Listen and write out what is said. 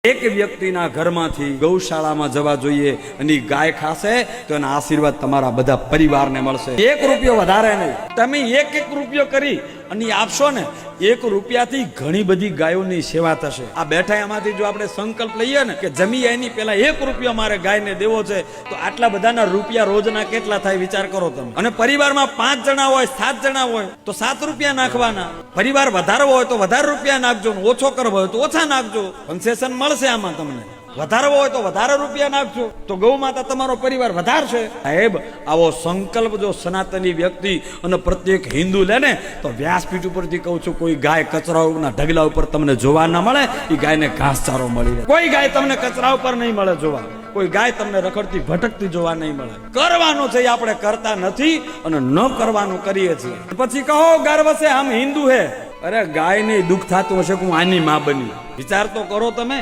એક વ્યક્તિના ઘરમાંથી ગૌશાળામાં જવા જોઈએ અને ગાય ખાશે તો એના આશીર્વાદ તમારા બધા પરિવારને મળશે। 1 રૂપિયો વધારે નહીં, તમે એક રૂપિયો કરી અને આપશો ને, 1 રૂપિયાથી ઘણી બધી ગાયોની સેવા થશે। આ બેઠા એમાંથી જો આપણે સંકલ્પ લઈએ ને કે જમી એની પહેલા 1 રૂપિયો મારે ગાયને દેવો છે, તો આટલા બધાના રૂપિયા રોજના કેટલા થાય વિચાર કરો તમે। અને પરિવારમાં 5 જણા હોય, 7 જણા હોય તો 7 રૂપિયા નાખવાના। પરિવાર વધારવો હોય તો વધારે રૂપિયા નાખજો, ઓછો કરવો હોય તો ઓછા નાખજો, કન્સેશન મળશે આમાં તમને। વધારવો હોય તો વધારે રૂપિયા નાખજો તો ગૌ માતા તમારો પરિવાર વધારશે। સાહેબ, આવો સંકલ્પ જો સનાતની વ્યક્તિ અને પ્રત્યેક હિન્દુ લે ને તો વ્યાસપીઠ ઉપરથી કહું છું, કોઈ ગાય કચરાના ઢગલા ઉપર તમને જોવા ના મળે, એ ગાયને ઘાસચારો મળી રહે। કોઈ ગાય તમને કચરા ઉપર નહીં મળે જોવા, કોઈ ગાય તમને રખડતી ભટકતી જોવા નહીં મળે। કરવાનું છે આપણે કરતા નથી અને ન કરવાનું કરીએ છીએ। પછી કહો ગર્વ છે આમ હિન્દુ હે। અરે ગાય ને દુઃખ થતું હશે કે હું આની માં બની, વિચાર તો કરો તમે।